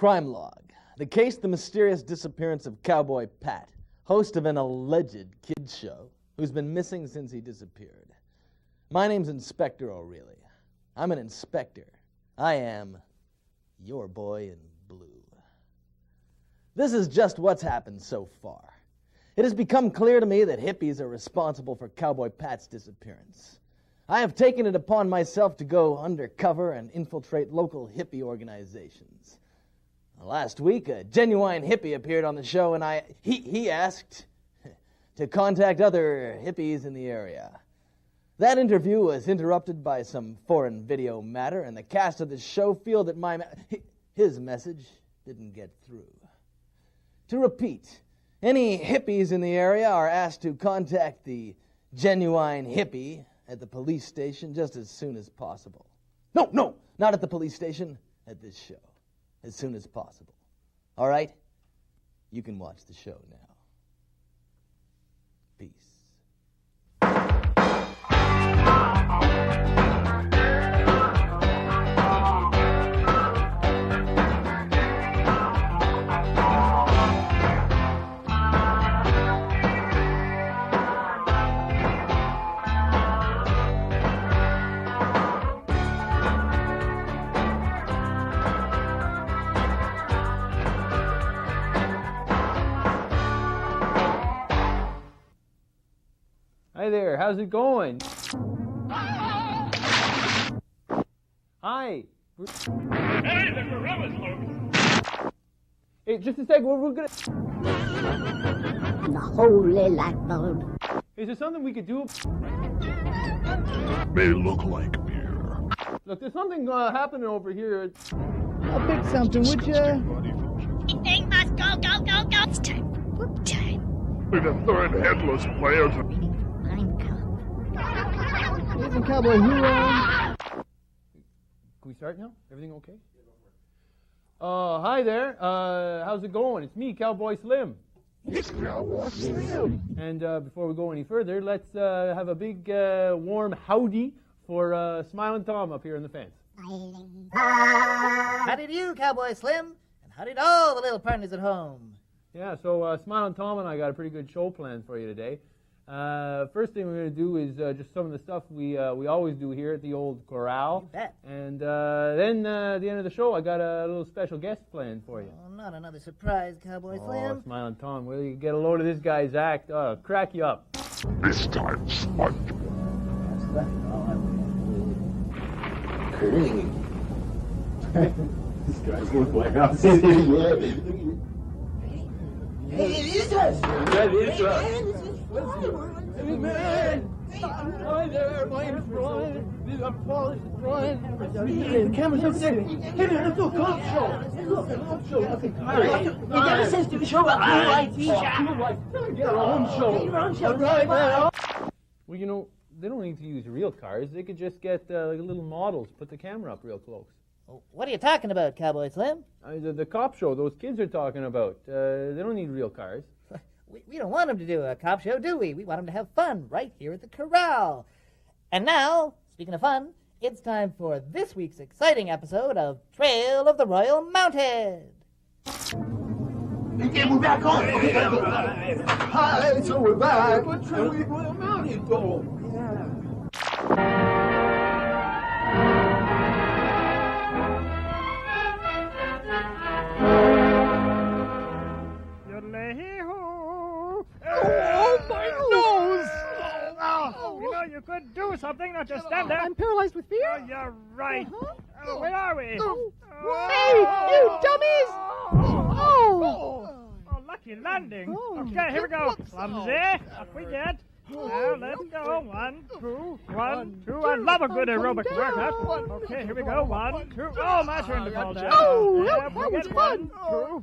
Crime Log. The case, the mysterious disappearance of Cowboy Pat, host of an alleged kids show who's been missing since he disappeared. My name's Inspector O'Reilly. I'm an inspector. I am your boy in blue. This is just what's happened so far. It has become clear to me that hippies are responsible for Cowboy Pat's disappearance. I have taken it upon myself to go undercover and infiltrate local hippie organizations. Last week, a genuine hippie appeared on the show, and he asked to contact other hippies in the area. That interview was interrupted by some foreign video matter, and the cast of the show feel that his message didn't get through. To repeat, any hippies in the area are asked to contact the genuine hippie at the police station just as soon as possible. No, not at the police station, at this show. As soon as possible. All right? You can watch the show now. Peace. Hi there, how's it going? Hi. Hey, the gorilla's loose. Hey, just a sec, we're gonna... The holy light bulb. Is there something we could do? May look like beer. Look, there's something happening over here. I'll pick something, would ya? Everything must go. It's time for poop time. With a third headless player to... Isn't Cowboy who, Can we start now? Everything okay? Hi there. How's it going? It's me, Cowboy Slim. It's Cowboy Slim. And before we go any further, let's have a big warm howdy for Smiling Tom up here in the fence. Howdy to you, Cowboy Slim, and howdy to all the little partners at home. Yeah, so Smiling Tom and I got a pretty good show planned for you today. First thing we're going to do is just some of the stuff we always do here at the old corral. You bet. And then at the end of the show, I got a little special guest planned for you. Oh, not another surprise, Cowboy Slim. Oh, Smiling Tom, will you get a load of this guy's act? Crack you up. This time, SpongeBob. This guy's look like us. Hey, it is us! That is us. Hey, man! Hi there, my name's Brian. I'm Paul, it's Brian. The camera's up there. Hey, man, let's do a cop show. Look, a cop show. Hurry. You got a sense to show up. Get our own show. Get your own show. Right now. Well, you know, they don't need to use real cars. They could just get little models, put the camera up real close. What are you talking about, Cowboy Slim? The cop show those kids are talking about. They don't need real cars. We don't want them to do a cop show, do we? We want them to have fun right here at the corral. And now, speaking of fun, it's time for this week's exciting episode of Trail of the Royal Mounted. Yeah, we're back on. Hi, so we're back. What trail we Royal Mounted for? Oh, my nose! You know, you could do something, not just stand there. I'm paralyzed with fear. Oh, you're right. Where are we? Hey, you dummies! Oh! Oh, lucky landing. Oh. Okay, here we go. Clumsy. Up we get. Now, let's go. 1, 2, 1, 2. I love a good aerobic workout. Okay, here we go. 1, 2. Oh, my turn to fall down. Oh, Yep, that we was get fun.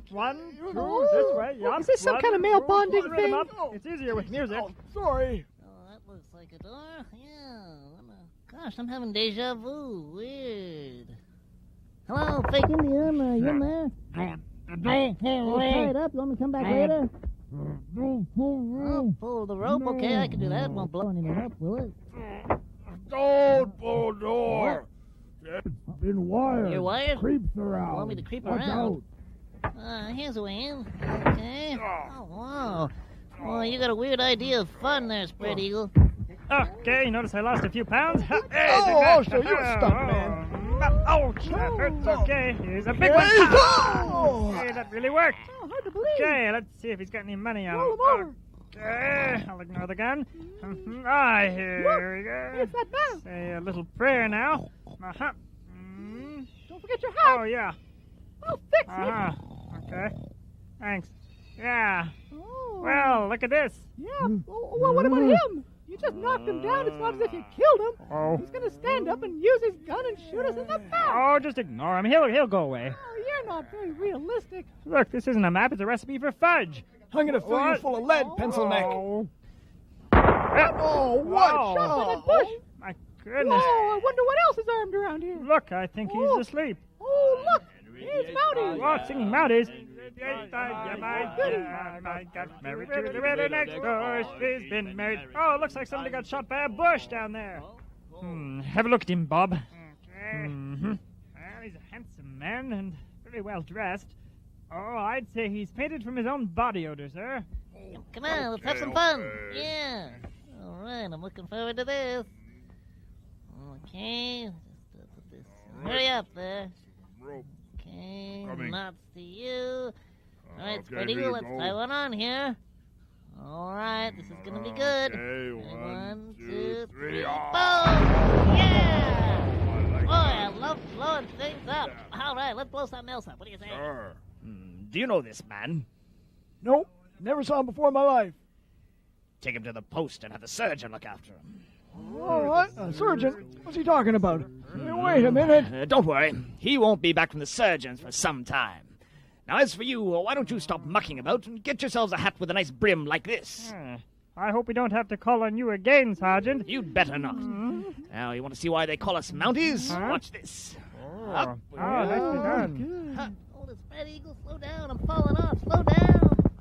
1, 2, this way. Yup. Is this some kind of male bonding thing? It's easier with music. Sorry. Oh, that looks like a door. Yeah. Gosh, I'm having deja vu. Weird. Hello, fake Indian. You in there? Tie it up. You want me to come back later? Oh, pull the rope. Okay, I can do that. Won't blow anything up, will it? Don't pull door. It's been wired. Your wires? Creeps are out. You want me to creep Watch around? out. Here's a wing. Okay. Oh, wow. Well, you got a weird idea of fun there, Spread Eagle. Okay, you notice I lost a few pounds? Hey, I'll show you a stunt, man. Ouch, that hurts. Okay, here's a big one. Hey, that really worked. Oh, hard to believe. Okay, let's see if he's got any money on Roll him. him over. Okay, I'll ignore the gun. Here we go. Here's that bell. Say a little prayer now. Uh-huh. Don't forget your hat. Oh, yeah. I'll fix it. Uh-huh. Okay. Thanks. Yeah. Oh. Well, look at this. Yeah. Well, what about him? You just knocked him down. It's not as if you killed him. Oh. He's going to stand up and use his gun and shoot us in the back. Oh, just ignore him. He'll go away. Oh, you're not very realistic. Look, this isn't a map. It's a recipe for fudge. I'm going to fill you full of lead, pencil neck. Oh, what? Shot by that bush. My goodness. Whoa, I wonder what else is armed around here. Look, I think he's asleep. Oh, look. He's mounted. What? Singing Mounties? I got married to the widow next door. She's been married. Oh, it looks like somebody got shot by a bush down there. Have a look at him, Bob. Okay. Well, he's a handsome man and very well dressed. Oh, I'd say he's painted from his own body odor, sir. Come on, let's have some fun. Yeah. All right, I'm looking forward to this. Okay, just put this. Hurry up there. Okay, knots to you. All right, Spread Eagle, let's tie one on here. All right, this is gonna be good. Okay, One, two, three, three. boom! Yeah! Boy, I love blowing things up. All right, let's blow something else up. What do you think? Sure. Do you know this man? Nope. Never saw him before in my life. Take him to the post and have the surgeon look after him. All right. Surgeon, what's he talking about? Hey, wait a minute. Don't worry. He won't be back from the surgeons for some time. Now, as for you, why don't you stop mucking about and get yourselves a hat with a nice brim like this? I hope we don't have to call on you again, Sergeant. You'd better not. Now, you want to see why they call us Mounties? Watch this. Up. Nicely done. Oh, the Spread Eagle, slow down. I'm falling off. Slow down.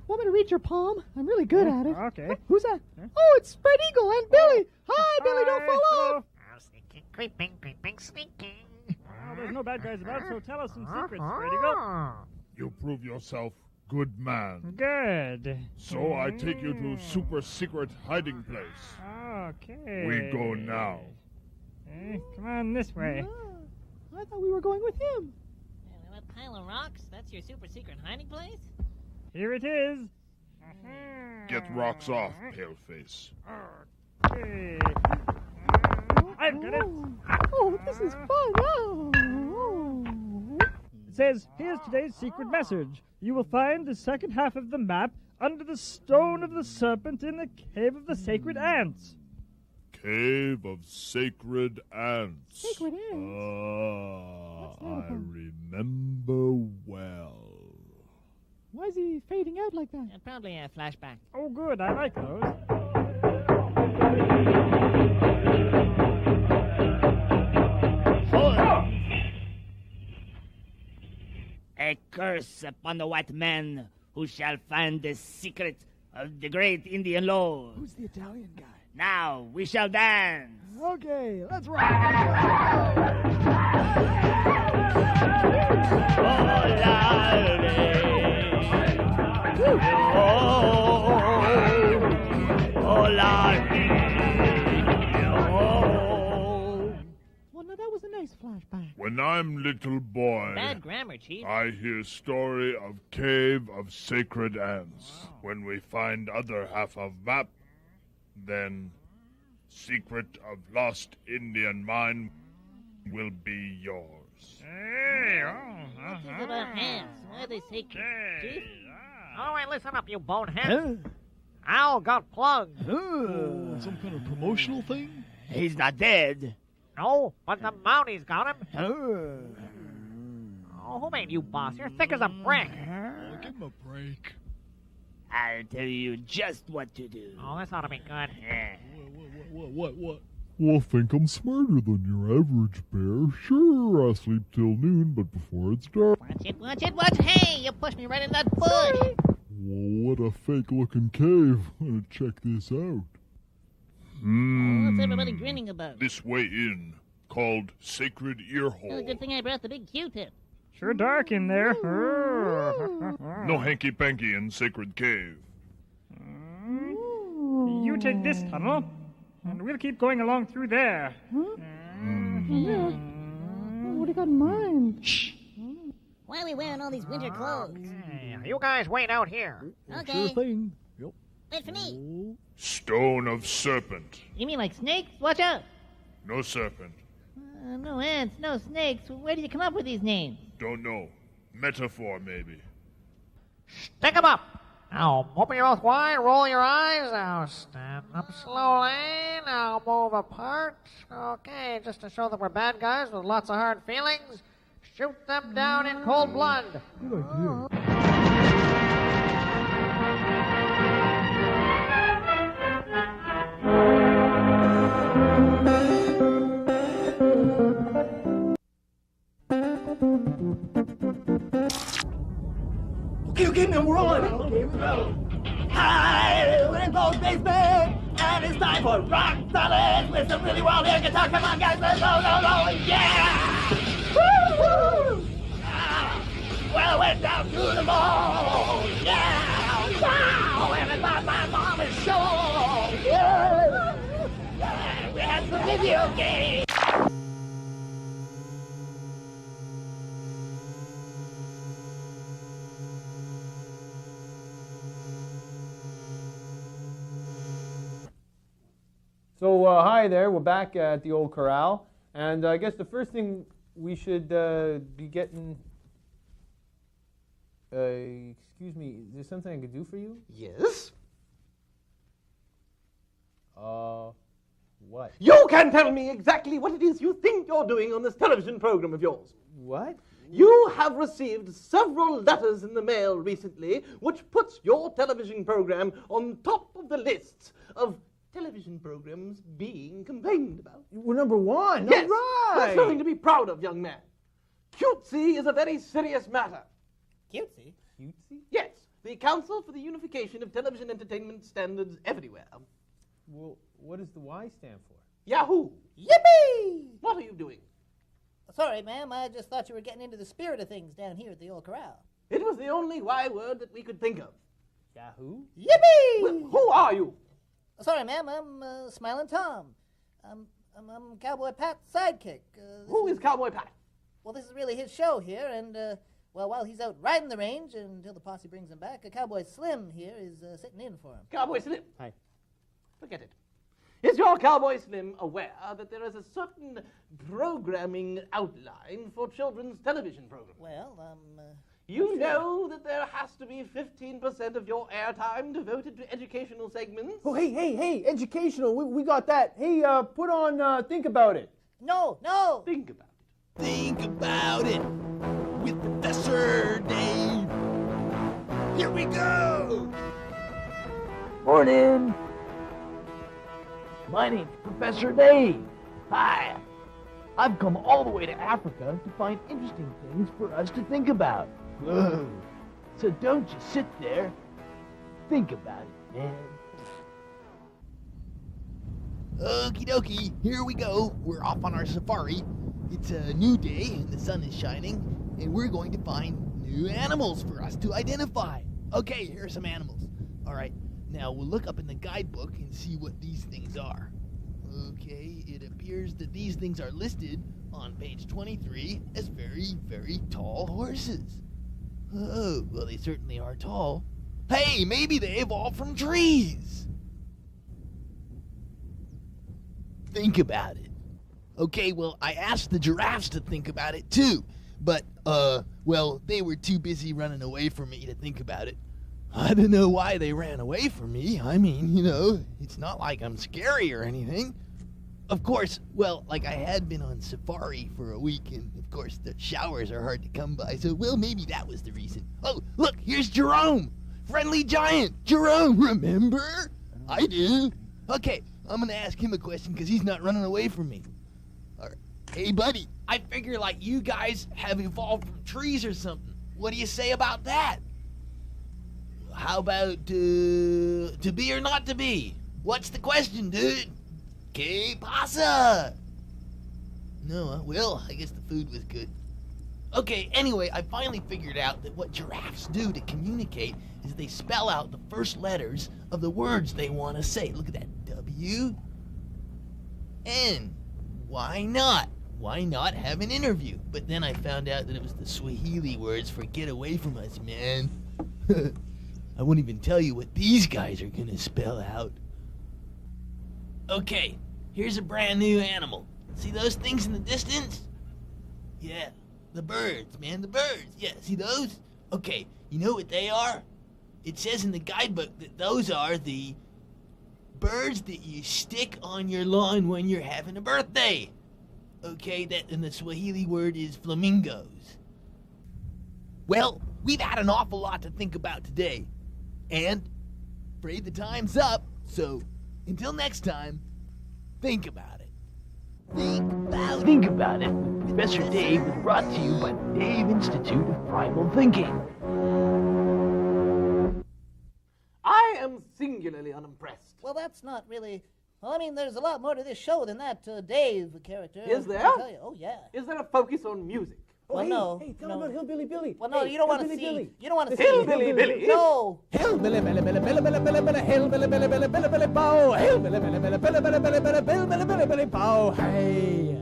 Want me to reach your palm? I'm really good at it. Okay. Who's that? Oh, it's Spread Eagle and Billy. Hi, Billy. Don't fall off. Sneaking, creeping, sneaking. Well, there's no bad guys about, so tell us some secrets, Spread Eagle. You prove yourself good man. Good. So I take you to super secret hiding place. Okay. We go now. Okay, come on this way. I thought we were going with him. That pile of rocks? That's your super secret hiding place? Here it is. Get rocks off, paleface. Okay. I've got it. Oh, this is fun. Oh. It says, here's today's secret message. You will find the second half of the map under the stone of the serpent in the cave of the sacred ants. Cave of Sacred Ants. Sacred Ants? I remember well. Why is he fading out like that? Probably a flashback. Oh, good. I like those. A curse upon the white man who shall find the secret of the great Indian law. Who's the Italian guy? Now we shall dance. Okay, let's rock. Well, now that was a nice flashback. When I'm little boy, Bad grammar, Chief. I hear story of Cave of Sacred Ants. When we find other half of map, then secret of lost Indian mine will be yours. Hey, What's this about ants? Why are they sacred? Chief? All right, listen up, you bonehead. Al got plugged. Some kind of promotional thing? He's not dead. No, but the Mounties got him. Oh, who made you boss? You're thick as a brick. Give him a break. I'll tell you just what to do. Oh, this ought to be good. What? Well, I think I'm smarter than your average bear. Sure, I sleep till noon, but before it's dark. Watch it. Hey, you pushed me right in that bush. Whoa, what a fake-looking cave. I'm gonna check this out. What's everybody grinning about? This way in, called Sacred Well, Earhole. good thing I brought the big Q-tip. Sure dark in there. No hanky-panky in Sacred Cave. You take this tunnel, and we'll keep going along through there. What do you got in mind? Shh. Why are we wearing all these winter clothes? Hey, you guys wait out here. Okay. Sure thing. Yep. Wait for me. Stone of Serpent. You mean like snakes? Watch out. No serpent. No ants, no snakes. Where did you come up with these names? Don't know. Metaphor, maybe. Stick 'em up. Now, open your mouth wide, roll your eyes. Now, stand up slowly. Now, move apart. Okay, just to show that we're bad guys with lots of hard feelings, shoot them down in cold blood. Good idea. Okay, man, we're on. Okay, we go. Hi, we're in Boulez basement, and it's time for rock solid with some really wild air guitar. Come on, guys, let's go, yeah! Woo! Well, I went down to the mall, yeah! Wow! And I thought my mom is sure, yeah! We had some video games. So, hi there. We're back at the old corral. And I guess the first thing we should be getting... excuse me, is there something I could do for you? Yes? What? You can tell me exactly what it is you think you're doing on this television program of yours. What? You have received several letters in the mail recently which puts your television program on top of the lists of television programs being complained about. We're number one. Yes, All right. that's nothing to be proud of, young man. C.U.T.E.S.E.Y is a very serious matter. Cutesy. Cutesy? Yes, the Council for the Unification of Television Entertainment Standards Everywhere. Well, what does the Y stand for? Yahoo! Yippee! What are you doing? Sorry, ma'am. I just thought you were getting into the spirit of things down here at the old corral. It was the only Y word that we could think of. Yahoo? Yippee! Well, who are you? Sorry, ma'am. I'm Smiling Tom. I'm Cowboy Pat's sidekick. Who is Cowboy Pat? Well, this is really his show here, and well, while he's out riding the range until the posse brings him back, Cowboy Slim here is sitting in for him. Cowboy Slim. Hi. Forget it. Is your Cowboy Slim aware that there is a certain programming outline for children's television programs? Well, You know that there has to be 15% of your airtime devoted to educational segments? Oh, hey, educational. We got that. Hey, put on Think About It. No. Think about it. Think about it with Professor Dave. Here we go. Morning. My name's Professor Dave. Hi. I've come all the way to Africa to find interesting things for us to think about. Whoa. So don't just sit there. Think about it, man. Okie dokie, here we go. We're off on our safari. It's a new day and the sun is shining, and we're going to find new animals for us to identify. Okay, here are some animals. All right, now we'll look up in the guidebook and see what these things are. Okay, it appears that these things are listed on page 23 as very, very tall horses. Oh, well, they certainly are tall. Hey, maybe they evolved from trees. Think about it. Okay, well, I asked the giraffes to think about it too, but, well, they were too busy running away from me to think about it. I don't know why they ran away from me. I mean, you know, it's not like I'm scary or anything. Of course, well, like I had been on safari for a week, and of course the showers are hard to come by, so, well, maybe that was the reason. Oh, look, here's Jerome! Friendly giant! Jerome, remember? I do. Okay, I'm gonna ask him a question because he's not running away from me. All right. Hey, buddy, I figure like you guys have evolved from trees or something. What do you say about that? How about, to be or not to be? What's the question, dude? Que pasa? No, well, I guess the food was good. Okay, anyway, I finally figured out that what giraffes do to communicate is they spell out the first letters of the words they want to say. Look at that. W, N. Why not? Why not have an interview? But then I found out that it was the Swahili words for get away from us, man. I won't even tell you what these guys are gonna spell out. Okay, here's a brand new animal. See those things in the distance? Yeah, the birds, man, the birds. Yeah, see those? Okay, you know what they are? It says in the guidebook that those are the birds that you stick on your lawn when you're having a birthday. Okay, that and the Swahili word is flamingos. Well, we've had an awful lot to think about today. And afraid the time's up, so until next time, think about it. Think about it. Professor Dave is brought to you by the Dave Institute of Primal Thinking. I am singularly unimpressed. Well, that's not really... Well, I mean, there's a lot more to this show than that Dave character. Is there? I tell you. Oh, yeah. Is there a focus on music? Well, no. Hey, tell him about Hillbilly Billy. Well, no, hey, you don't want to Hillbilly see... Billy. You don't want to see... Hillbilly Billy? No. Hillbilly Billy, Billy, Billy, Billy, Billy, Billy, Hillbilly Billy, Billy, Billy, Billy, Bow. Hillbilly Billy, Billy, Billy, Billy, Billy, Billy, Billy, Billy, Billy, Billy, Bow. Hey.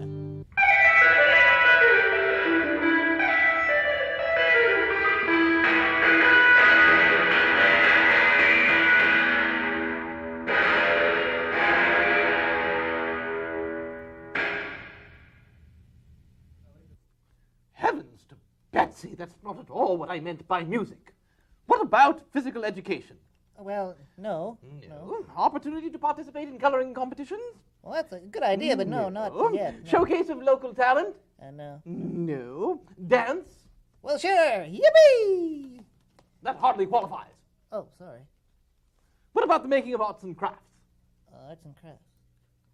Heavens to Betsy, that's not at all what I meant by music. What about physical education? Well, no. Opportunity to participate in coloring competitions? Well, that's a good idea, but no, not yet. No. Showcase of local talent? No. No. Dance? Well, sure. Yippee! That hardly qualifies. Oh, sorry. What about the making of arts and crafts? Arts and crafts.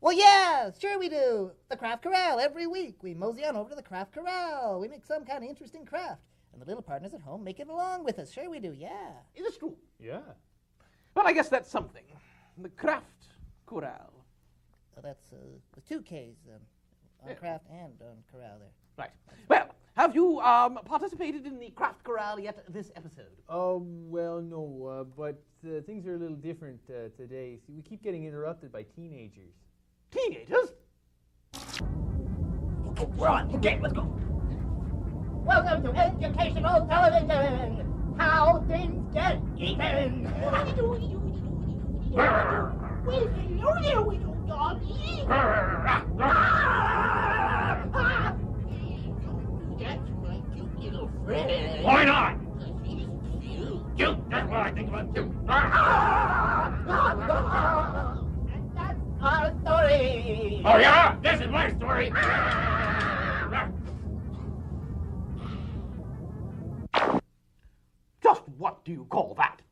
Well, yeah, sure we do. The Craft Corral every week. We mosey on over to the Craft Corral. We make some kind of interesting craft. And the little partners at home make it along with us. Sure we do, yeah. Is this true? Yeah. Well, I guess that's something. The Craft Corral. Well, that's with two Ks on craft and on corral there. Right. Well, have you participated in the Craft Corral yet this episode? Oh, well, no, but things are a little different today. See, we keep getting interrupted by teenagers. Teenagers? Okay, we're on. Okay, let's go. Welcome to Educational Television. How things get even. Why not? Cute, that's what I think about cute. That's our story. Oh yeah? This is my story. Just what do you call that?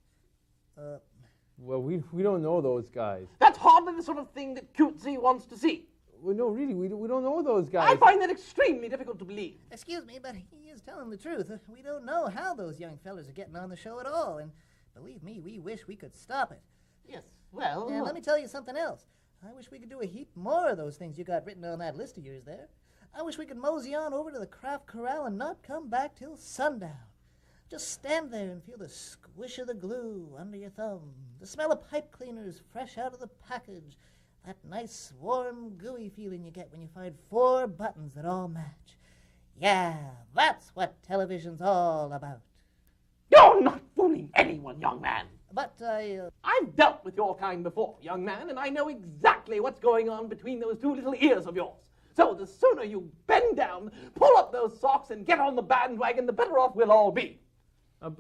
Well, we don't know those guys. That's hardly the sort of thing that C.U.T.E.S.E.Y wants to see. Well, no, really, we don't know those guys. I find that extremely difficult to believe. Excuse me, but he is telling the truth. We don't know how those young fellas are getting on the show at all, and believe me, we wish we could stop it. Yes, well... And let me tell you something else. I wish we could do a heap more of those things you got written on that list of yours there. I wish we could mosey on over to the Craft Corral and not come back till sundown. Just stand there and feel the squish of the glue under your thumb, the smell of pipe cleaners fresh out of the package, that nice, warm, gooey feeling you get when you find 4 buttons that all match. Yeah, that's what television's all about. You're not fooling anyone, young man. But I've dealt with your kind before, young man, and I know exactly what's going on between those 2 little ears of yours. So the sooner you bend down, pull up those socks, and get on the bandwagon, the better off we'll all be. And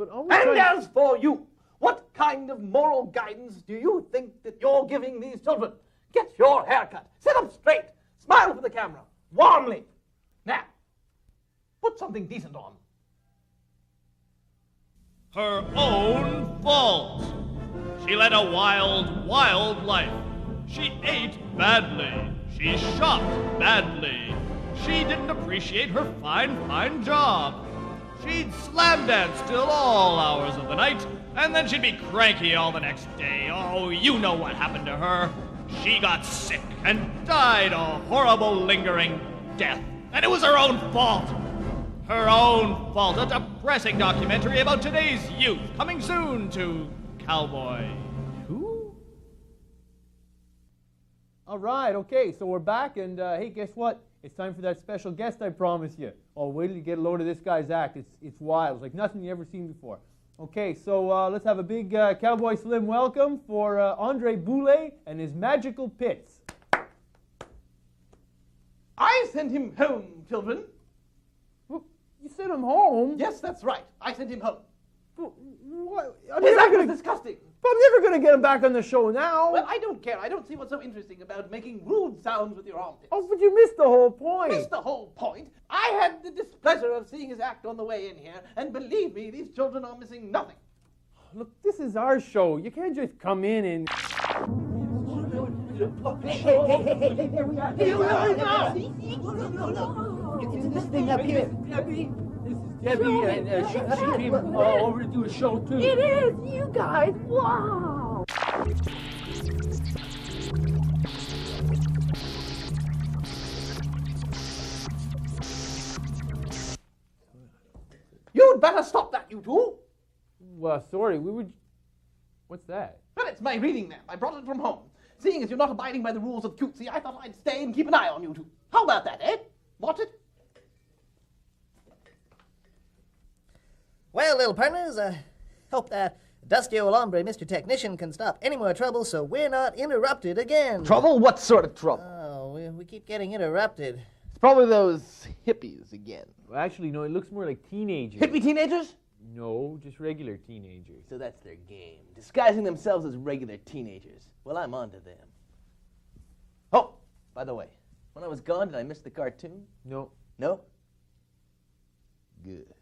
as for you, what kind of moral guidance do you think that you're giving these children? Get your hair cut, sit up straight, smile for the camera, warmly. Now, put something decent on. Her own fault. She led a wild, wild life. She ate badly. She shopped badly. She didn't appreciate her fine, fine job. She'd slam dance till all hours of the night, and then she'd be cranky all the next day. Oh, you know what happened to her. She got sick and died a horrible, lingering death. And it was her own fault. Her Own Fault, a depressing documentary about today's youth, coming soon to Cowboy. Who? All right, okay, so we're back, and hey, guess what? It's time for that special guest I promised you. Oh, wait till you get a load of this guy's act. It's wild. It's like nothing you've ever seen before. Okay, so let's have a big Cowboy Slim welcome for Andre Boulez and his magical pits. I sent him home, children. You sent him home? Yes, that's right. I sent him home. What? His act was disgusting. But I'm never going to get him back on the show now. Well, I don't care. I don't see what's so interesting about making rude sounds with your armpits. Oh, but you missed the whole point. Missed the whole point? I had the displeasure of seeing his act on the way in here, and believe me, these children are missing nothing. Look, this is our show. You can't just come in and... Hey, there we are. Here we are now. It's this thing up here. Debbie, this is Debbie, and she came over to do a show, too. It is! You guys! Wow! You'd better stop that, you two. Well, sorry, we were... What's that? Well, it's my reading lamp. I brought it from home. Seeing as you're not abiding by the rules of C.U.T.E.S.E.Y, I thought I'd stay and keep an eye on you two. How about that, eh? Watch it? Well, little partners, I hope that dusty old hombre, Mr. Technician, can stop any more trouble so we're not interrupted again. Trouble? What sort of trouble? Oh, we keep getting interrupted. It's probably those hippies again. Well, actually, no, it looks more like teenagers. Hippie teenagers? No, just regular teenagers. So that's their game, disguising themselves as regular teenagers. Well, I'm on to them. Oh, by the way, when I was gone, did I miss the cartoon? No. No? Good.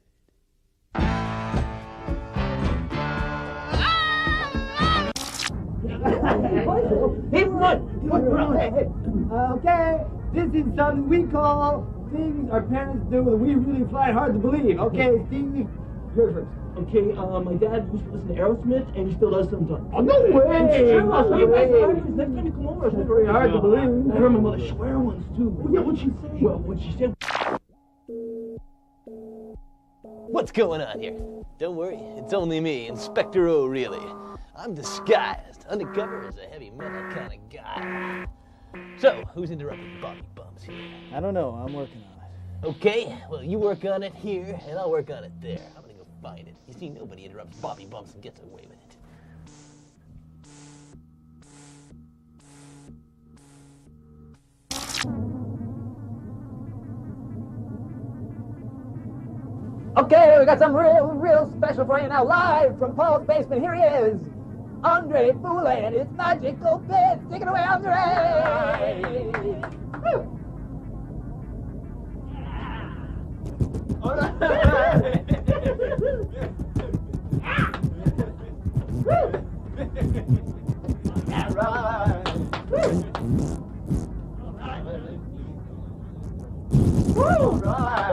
Hey, run! Okay, this is something we call things our parents do that we really find hard to believe. Okay, Steve, you're first. Okay, my dad used to listen to Aerosmith, and he still does sometimes. Oh, no way! Next time you come over, It's very hard to believe. I heard my mother swear once, too. Yeah, what'd she say? Well, what she said... What's going on here? Don't worry, it's only me, Inspector O'Reilly. I'm disguised, undercover as a heavy metal kind of guy. So, who's interrupting Bobby Bumps here? I don't know, I'm working on it. Okay, well, you work on it here, and I'll work on it there. I'm gonna go find it. You see, nobody interrupts Bobby Bumps and gets away with it. Okay, we got some real special for you now, live from Paul's basement. Here he is, Andre Boulez and his magical pits. Take it away, Andre! Woo. All right. All right.